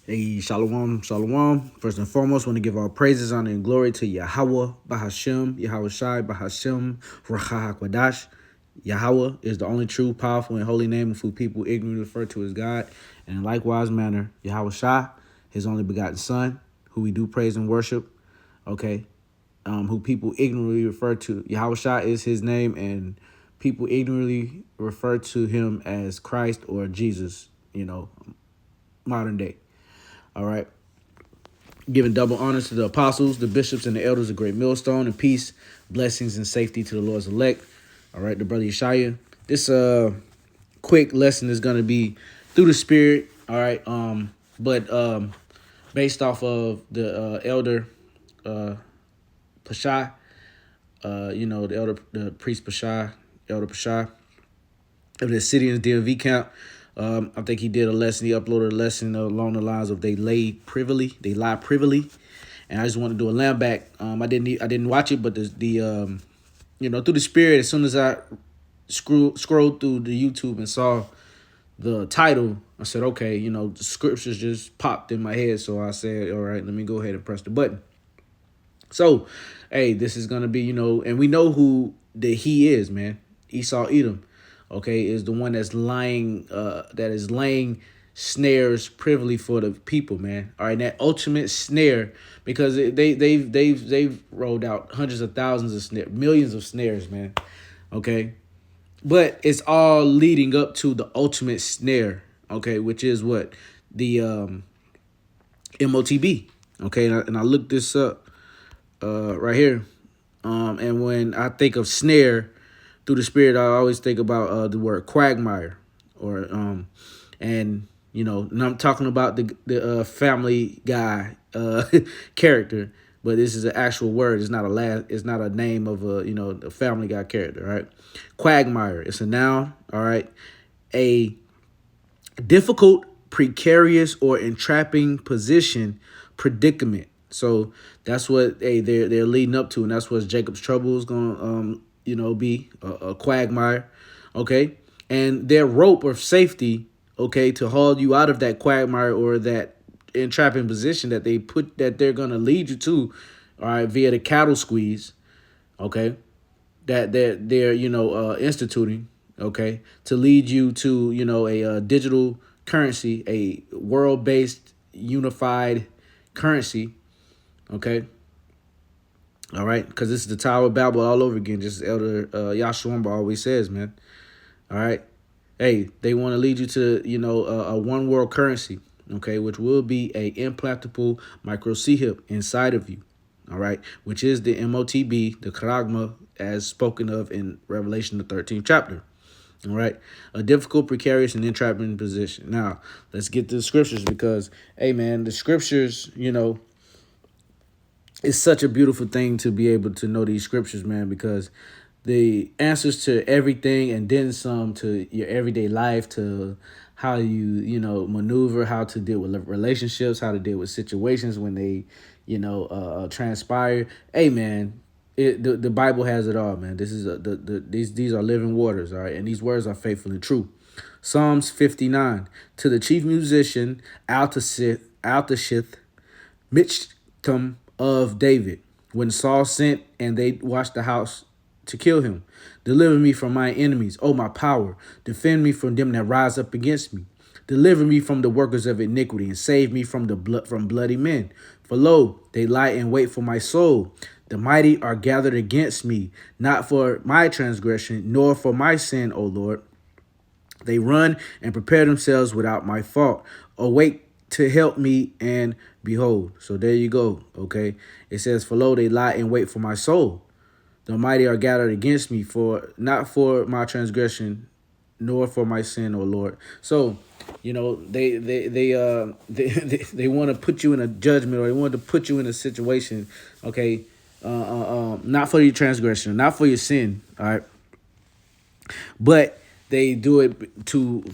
Hey, shalom, shalom. First and foremost, want to give all praises, honor, and glory to Yahweh, Bahashem, Yahweh Shai, Bahashem, Racha HaKwadash. Yahweh is the only true, powerful, and holy name of who people ignorantly refer to as God. And in likewise manner, Yahweh Shai, his only begotten Son, who we do praise and worship, okay, who people ignorantly refer to. Yahweh Shai is his name, and people ignorantly refer to him as Christ or Jesus, modern day. All right. Giving double honors to the apostles, the bishops, and the elders of Great Millstone, and peace, blessings, and safety to the Lord's elect. All right, the brother Yeshaya. This quick lesson is gonna be through the Spirit. All right, but based off of the elder Pashai, the priest Pashai, Elder Pashai of the Syrians DMV camp. I think he did a lesson. He uploaded a lesson along the lines of they lie privily, and I just want to do a lamb back. I didn't watch it, but the through the Spirit, as soon as I scrolled through the YouTube and saw the title, I said, okay, the scriptures just popped in my head, so I said, all right, let me go ahead and press the button. So, hey, this is gonna be, and we know who the he is, man. Esau Edom, okay, is the one that's laying snares privily for the people, man. All right, that ultimate snare, because they've rolled out hundreds of thousands of snares, millions of snares, man. Okay, but it's all leading up to the ultimate snare, okay, which is what the MOTB, okay, and I looked this up right here, and when I think of snare through the Spirit, I always think about the word quagmire, or and I'm talking about the Family Guy character, but this is an actual word. It's not a name of a Family Guy character, right? Quagmire. It's a noun. All right, a difficult, precarious, or entrapping position, predicament. So that's what they're leading up to, and that's what Jacob's trouble is going to be a quagmire, okay? And their rope of safety, okay, to haul you out of that quagmire or that entrapping position that they're going to lead you to, all right, via the cattle squeeze, okay, that they're instituting, okay, to lead you to a digital currency, a world-based unified currency, okay. All right, because this is the Tower of Babel all over again, just as Elder Yahshua always says, man. All right, hey, they want to lead you to a one world currency, okay, which will be a implantable microchip inside of you. All right, which is the MOTB, the Charagma, as spoken of in Revelation the 13th chapter. All right, a difficult, precarious, and entrapping position. Now, let's get to the scriptures, because, hey, man, the scriptures, it's such a beautiful thing to be able to know these scriptures, man, because the answers to everything and then some, to your everyday life, to how you maneuver, how to deal with relationships, how to deal with situations when they transpire. Hey, man, the Bible has it all, man. This is these are living waters, all right, and these words are faithful and true. Psalms 59, to the chief musician Altashith Michtam of David, when Saul sent and they watched the house to kill him. Deliver me from my enemies, O my power. Defend me from them that rise up against me. Deliver me from the workers of iniquity, and save me from from bloody men. For lo, they lie in wait for my soul. The mighty are gathered against me, not for my transgression, nor for my sin, O Lord. They run and prepare themselves without my fault. Awake to help me, and behold. So there you go, okay? It says, for lo, they lie in wait for my soul. The mighty are gathered against me, for not for my transgression, nor for my sin, O Lord. So, they want to put you in a judgment, or they want to put you in a situation, okay? Not for your transgression, not for your sin, all right? But they do it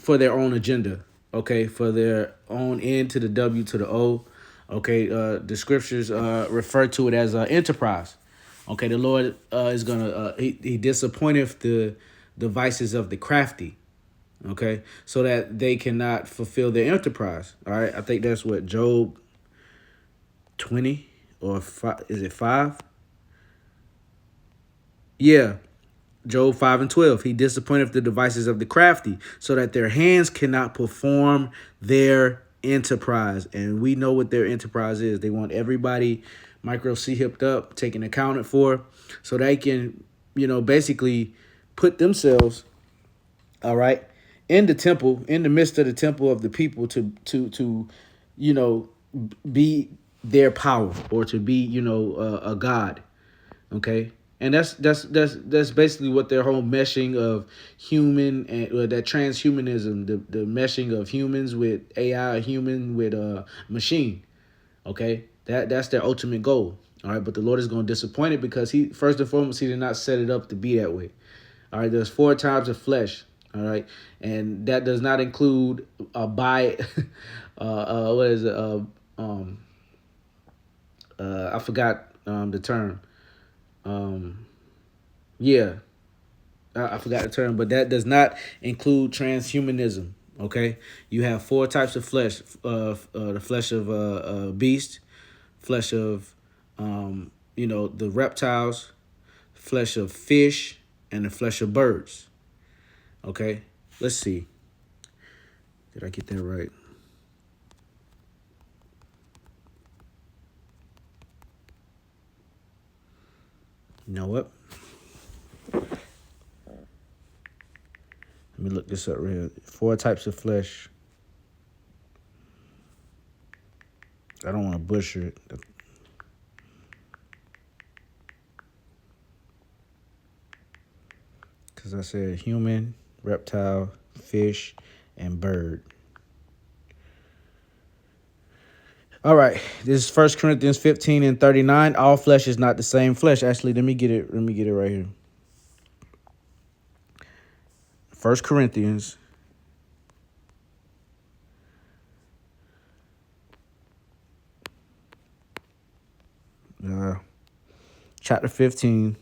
for their own agenda, okay? For their own N to the W to the O, okay? The scriptures refer to it as enterprise. Okay, the Lord is gonna he disappointeth the devices of the crafty. Okay, so that they cannot fulfill their enterprise. All right, I think that's what Job 20 or 5, is it 5? Yeah, Job 5 and 12. He disappointed the devices of the crafty, so that their hands cannot perform their enterprise. And we know what their enterprise is. They want everybody micro C hipped up, taken accounted for, so they can, basically put themselves, all right, in the temple, in the midst of the temple of the people to you know, be their power, or to be, a god. Okay, and that's basically what their whole meshing of human and that transhumanism, the meshing of humans with AI, human with machine. Okay, that's their ultimate goal. All right, but the Lord is going to disappoint it, because he, first and foremost, he did not set it up to be that way. All right, there's 4 types of flesh. All right, and that does not include a bi. What is it? I forgot the term. Um, yeah, I forgot the term, but that does not include transhumanism. Okay, you have 4 types of flesh: the flesh of beast, flesh of the reptiles, flesh of fish, and the flesh of birds. Okay, let's see. Did I get that right? You know what? Let me look this up right here. 4 types of flesh. I don't want to butcher it. Because I said human, reptile, fish, and bird. All right. This is 1 Corinthians 15 and 39. All flesh is not the same flesh. Actually, let me get it. Let me get it right here. 1 Corinthians. Chapter 15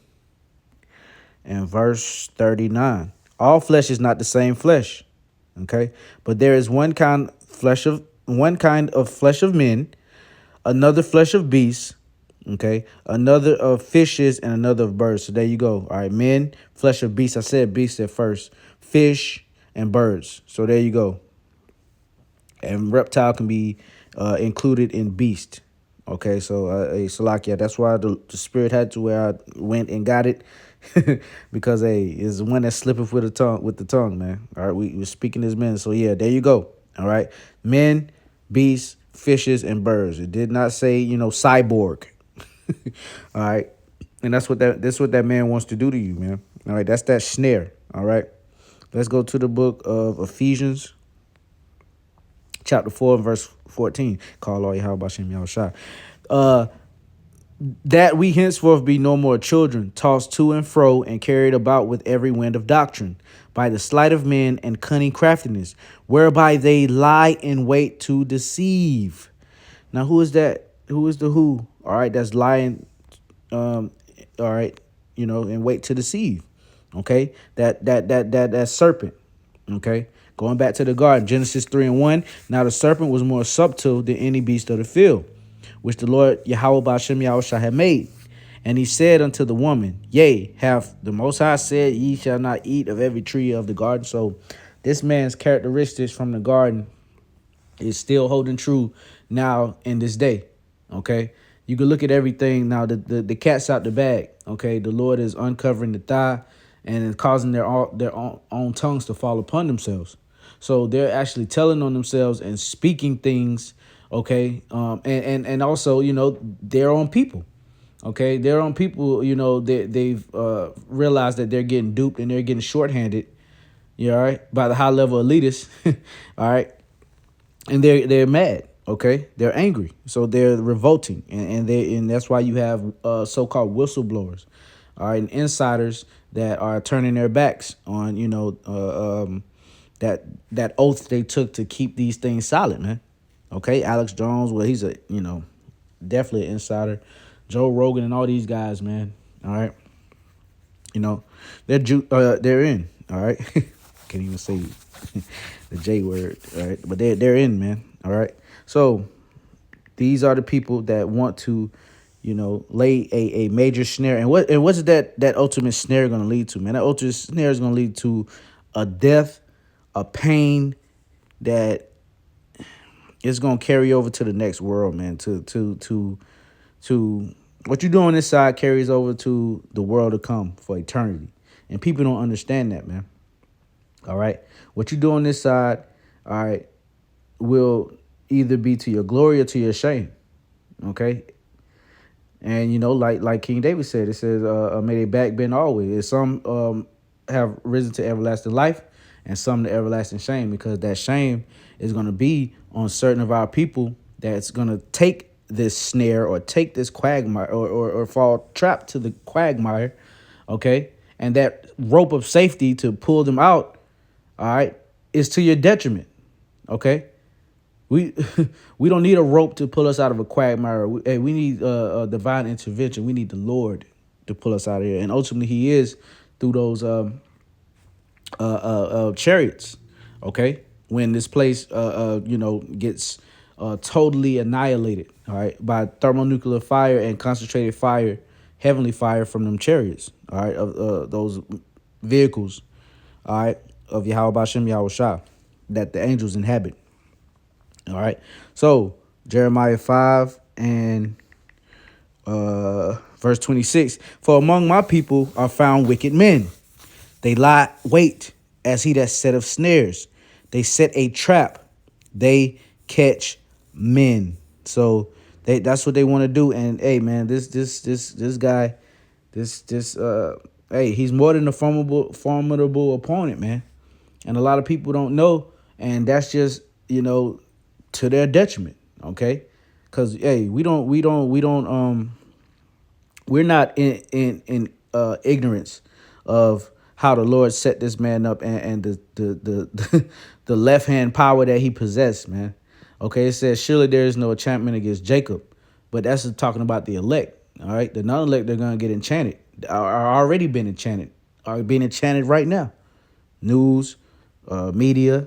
and verse 39. All flesh is not the same flesh. Okay. But there is one kind of flesh of men, another flesh of beasts, okay, another of fishes, and another of birds. So there you go. All right, men, flesh of beasts. I said beasts at first. Fish and birds. So there you go. And reptile can be included in beast. Okay, so Salakia, that's why the spirit had to where I went and got it. Because is the one that slippeth with the tongue, man. All right, we were speaking as men. So yeah, there you go. All right. Men, beasts, fishes, and birds. It did not say, cyborg. All right. And that's what that man wants to do to you, man. All right, that's that snare. All right. Let's go to the book of Ephesians, chapter 4, verse 14. Call all Yahweh Bashem Yahushua. That we henceforth be no more children, tossed to and fro and carried about with every wind of doctrine, by the sleight of men and cunning craftiness, whereby they lie in wait to deceive. Now, who is that? Who is the who? All right, that's lying. All right, and wait to deceive. Okay, that serpent. Okay, going back to the garden, Genesis 3 and 1. Now the serpent was more subtle than any beast of the field, which the Lord Yahweh Bashem Yahushua had made. And he said unto the woman, Yea, hath the Most High said, Ye shall not eat of every tree of the garden. So this man's characteristics from the garden is still holding true now in this day. Okay, you can look at everything now. The cat's out the bag. Okay, the Lord is uncovering the thigh and causing their own tongues to fall upon themselves. So they're actually telling on themselves and speaking things. Okay, and also their own people. Okay, their own people. They've realized that they're getting duped and they're getting shorthanded. Yeah, all right, by the high level elitists. All right, and they're mad. Okay, they're angry, so they're revolting, and that's why you have so-called whistleblowers, all right, and insiders that are turning their backs on that oath they took to keep these things solid, man. Okay, Alex Jones, well, he's a definitely an insider. Joe Rogan and all these guys, man. All right, they're in. All right, can't even say the J word, all right? But they're in, man. All right. So these are the people that want to, lay a major snare. And what's that ultimate snare going to lead to, man? That ultimate snare is going to lead to a death, a pain that is going to carry over to the next world, man. To what you're doing this side carries over to the world to come for eternity. And people don't understand that, man. All right. What you do on this side, all right, will either be to your glory or to your shame. Okay. And like King David said, it says, may they back bend always. Some have risen to everlasting life and some to everlasting shame, because that shame is going to be on certain of our people that's going to take this snare or take this quagmire or fall trapped to the quagmire. Okay. And that rope of safety to pull them out, all right, is to your detriment. Okay. We we don't need a rope to pull us out of a quagmire. We need a divine intervention. We need the Lord to pull us out of here, and ultimately, He is through those chariots. Okay, when this place gets totally annihilated, all right, by thermonuclear fire and concentrated fire, heavenly fire from them chariots, all right, of those vehicles, all right, of Yahweh Bashem Yahweh Shah, that the angels inhabit. All right. So Jeremiah 5 and verse 26. For among my people are found wicked men. They lie wait as he that setteth snares. They set a trap. They catch men. So that's what they want to do. And hey, man, this guy, hey, he's more than a formidable opponent, man. And a lot of people don't know, and that's just to their detriment. Okay, because hey, we're not in ignorance of how the Lord set this man up, and the the left hand power that he possessed, man. Okay, it says surely there is no enchantment against Jacob, but that's talking about the elect. All right, the non-elect, they're gonna get enchanted. Are already been enchanted. Are being enchanted right now. News, media.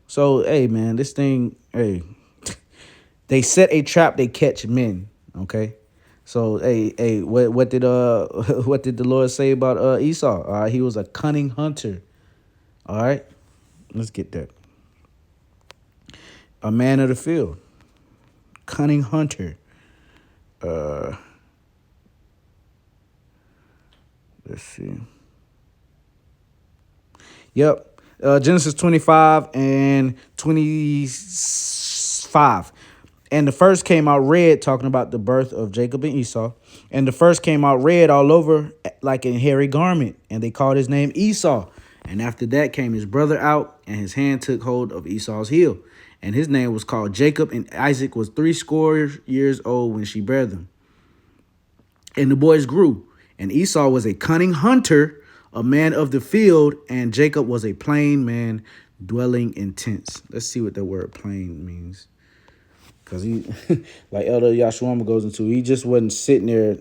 So hey, man, this thing, hey, they set a trap, they catch men. Okay. So hey, what did what did the Lord say about Esau? All right, he was a cunning hunter. All right, let's get that. A man of the field, cunning hunter. Let's see. Yep. Genesis 25 and 25. And the first came out red, talking about the birth of Jacob and Esau. And the first came out red all over like a hairy garment. And they called his name Esau. And after that came his brother out, and his hand took hold of Esau's heel. And his name was called Jacob, and Isaac was 80 years old when she bare them. And the boys grew. And Esau was a cunning hunter, a man of the field, and Jacob was a plain man dwelling in tents. Let's see what that word plain means. Because he, like Elder Yahshua goes into, he just wasn't sitting there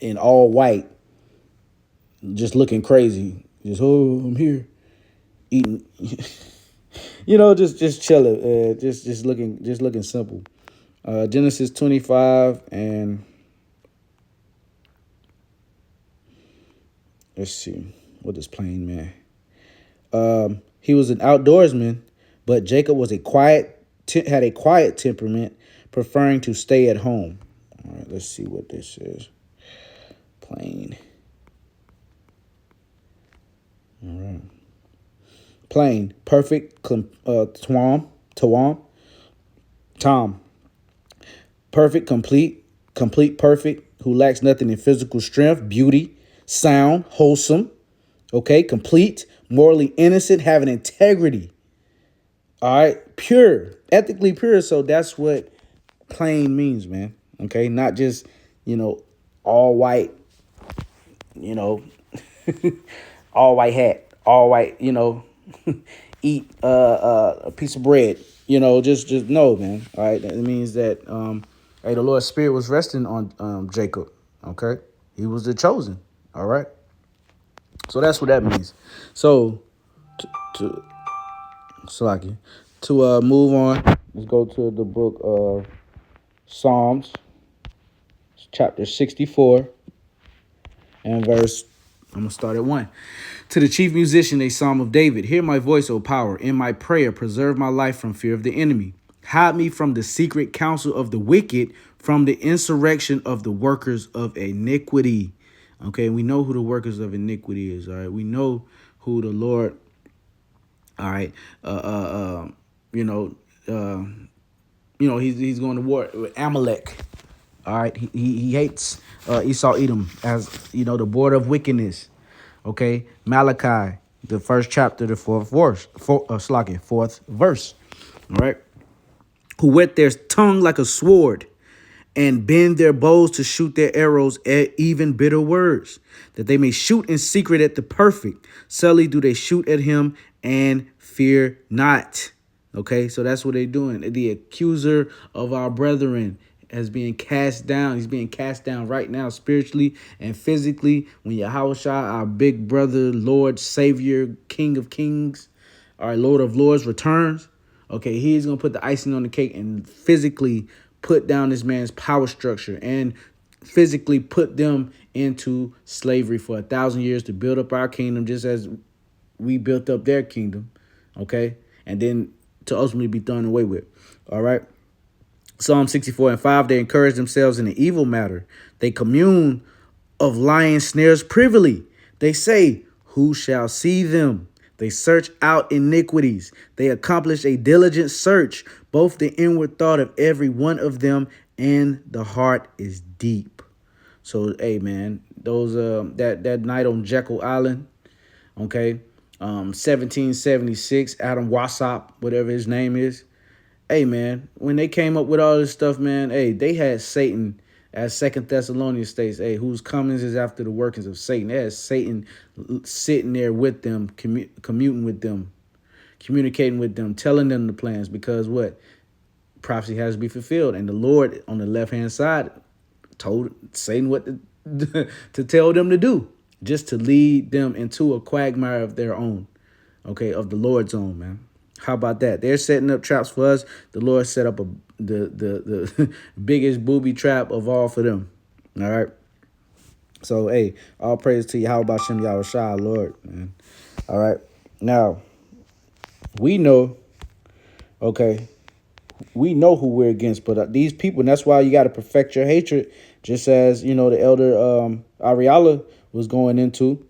in all white, just looking crazy. Just, oh, I'm here, eating, just chilling, just looking simple. Genesis 25 and let's see, what is plain man? He was an outdoorsman, but Jacob was had a quiet temperament, preferring to stay at home. All right, let's see what this is. Plain. All right. Plain, perfect, Tom. Perfect, complete, perfect, who lacks nothing in physical strength, beauty, sound, wholesome, okay, complete, morally innocent, having integrity. All right, pure, ethically pure. So that's what plain means, man. Okay, not just, all white, all white hat, all white, eat a piece of bread, just no, man. All right, that means that hey, the Lord's Spirit was resting on Jacob. Okay, he was the chosen. All right. So that's what that means. So to Salaki, to move on, let's go to the book of Psalms, chapter 64, and verse. I'm gonna start at 1. To the chief musician, a psalm of David. Hear my voice, O power. In my prayer, preserve my life from fear of the enemy. Hide me from the secret counsel of the wicked, from the insurrection of the workers of iniquity. Okay, we know who the workers of iniquity is. All right, we know who the Lord. All right, you know, he's going to war with Amalek. All right, he hates Esau Edom as the border of wickedness. Okay, Malachi, the first chapter, the fourth verse. All right, who wet their tongue like a sword, and bend their bows to shoot their arrows at even bitter words, that they may shoot in secret at the perfect. Subtly do they shoot at him and fear not. Okay, so that's what they're doing. The accuser of our brethren has been cast down. He's being cast down right now, spiritually and physically. When Yahushua, our big brother, Lord, Savior, King of Kings, our Lord of Lords, returns, okay, he's going to put the icing on the cake and physically put down this man's power structure and physically put them into slavery for 1,000 years to build up our kingdom, just as we built up their kingdom, okay? And then to ultimately be done away with, all right? Psalm 64 and 5, they encourage themselves in the evil matter. They commune of lion snares privily. They say, who shall see them? They search out iniquities. They accomplish a diligent search, both the inward thought of every one of them and the heart is deep. So, hey, man, those that night on Jekyll Island, okay, 1776, Adam Wassop, whatever his name is. Hey, man, when they came up with all this stuff, man, hey, they had Satan, as Second Thessalonians states, hey, whose comings is after the workings of Satan. They had Satan sitting there with them, commuting with them, communicating with them, telling them the plans, because what? Prophecy has to be fulfilled. And the Lord on the left-hand side told Satan what to tell them to do, just to lead them into a quagmire of their own, okay, of the Lord's own, man. How about that? They're setting up traps for us. The Lord set up the biggest booby trap of all for them. All right. So, hey, all praise to you. How about Shem Yahushua, Lord, man? All right. Now, we know, okay, we know who we're against, but these people, and that's why you got to perfect your hatred, just as, the elder Ariala was going into.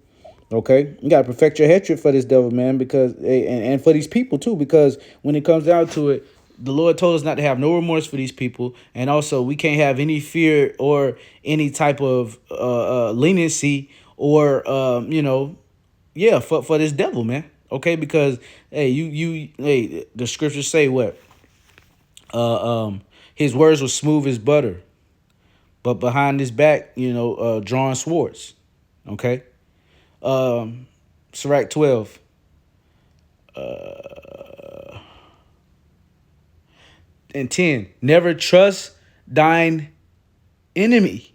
Okay, you got to perfect your hatred for this devil, man, because and for these people, too, because when it comes down to it, the Lord told us not to have no remorse for these people. And also, we can't have any fear or any type of leniency or, for this devil, man. OK, because, hey, the scriptures say what? His words were smooth as butter, but behind his back, drawing swords. OK. Sirach 12. And 10. Never trust thine enemy,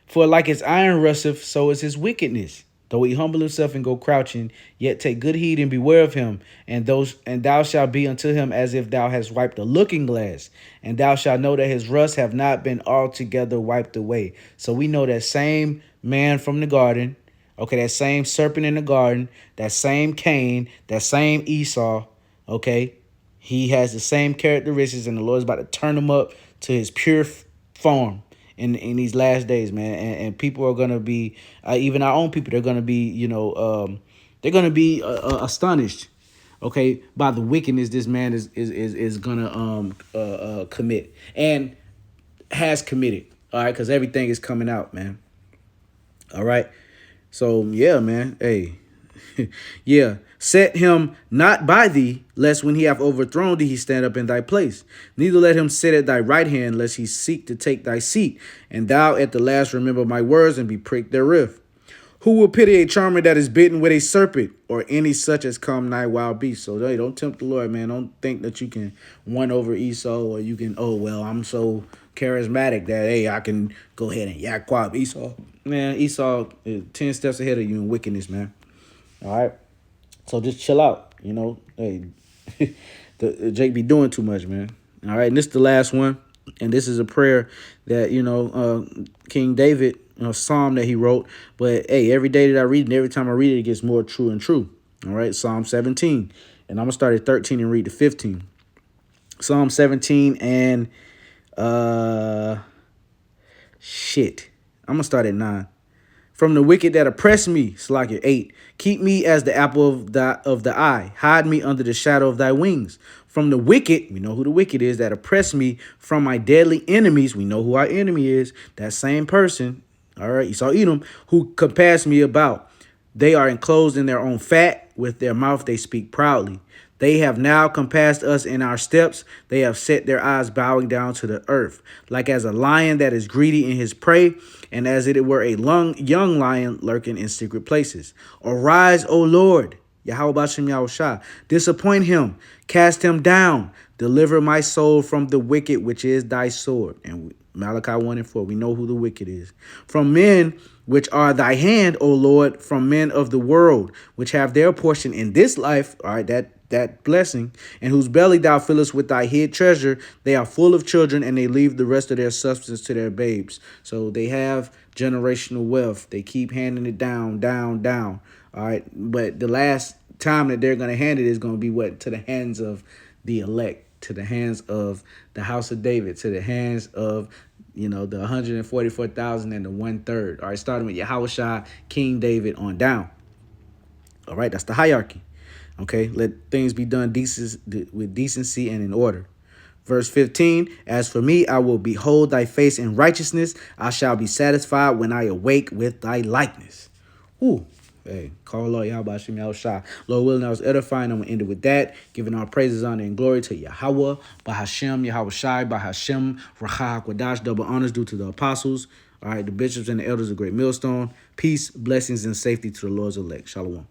for like his iron rusteth, so is his wickedness. Though he humble himself and go crouching, yet take good heed and beware of him. And thou shalt be unto him as if thou hast wiped a looking glass. And thou shalt know that his rust have not been altogether wiped away. So we know that same man from the garden, okay, that same serpent in the garden, that same Cain, that same Esau, okay, he has the same characteristics, and the Lord's about to turn him up to his pure form in these last days, man. And people are going to be, even our own people, they're going to be, they're going to be astonished, okay, by the wickedness this man is going to commit and has committed, all right, because everything is coming out, man. All right. So, yeah, man, hey, yeah, set him not by thee, lest when he have overthrown thee, he stand up in thy place. Neither let him sit at thy right hand, lest he seek to take thy seat. And thou at the last remember my words and be pricked therewith. Who will pity a charmer that is bitten with a serpent, or any such as come nigh wild beasts? So hey, don't tempt the Lord, man. Don't think that you can win over Esau, or you can, oh, well, I'm so charismatic that, hey, I can go ahead and yak quap Esau. Man, Esau is 10 steps ahead of you in wickedness, man. All right. So just chill out. Hey, Jake be doing too much, man. All right. And this is the last one. And this is a prayer that, King David, Psalm that he wrote. But hey, every day that I read it, and every time I read it, it gets more true and true. All right. Psalm 17. And I'm going to start at 13 and read to 15. Psalm 17 and shit. I'm gonna start at 9. From the wicked that oppress me, Slakia 8. Keep me as the apple of the eye. Hide me under the shadow of thy wings. From the wicked, we know who the wicked is, that oppress me, from my deadly enemies, we know who our enemy is, that same person, all right, Esau Edom, who compass me about. They are enclosed in their own fat. With their mouth they speak proudly. They have now compassed us in our steps. They have set their eyes bowing down to the earth, like as a lion that is greedy in his prey, and as it were a young lion lurking in secret places. Arise, O Lord, Yahweh Bashem Yahushua. Disappoint him, cast him down. Deliver my soul from the wicked, which is thy sword. And Malachi 1 and 4, we know who the wicked is. From men which are thy hand, O Lord, from men of the world, which have their portion in this life, all right, that blessing, and whose belly thou fillest with thy hid treasure. They are full of children, and they leave the rest of their substance to their babes. So they have generational wealth. They keep handing it down, down, down. All right, but the last time that they're going to hand it is going to be what? To the hands of the elect, to the hands of the house of David, to the hands of the 144,000 and the 1/3. All right, starting with Yahushua, King David on down. All right, that's the hierarchy. Okay, let things be done with decency and in order. Verse 15, as for me, I will behold thy face in righteousness. I shall be satisfied when I awake with thy likeness. Ooh. Hey, call Lord Yahweh Hashem Yahushua. Lord willing, I was edifying. I'm going to end it with that. Giving our praises, honor, and glory to Yahweh, Bahashem, Yahweh Shai, Bahashem, Racha, Quadash, double honors due to the apostles. All right, the bishops and the elders of Great Millstone. Peace, blessings, and safety to the Lord's elect. Shalom.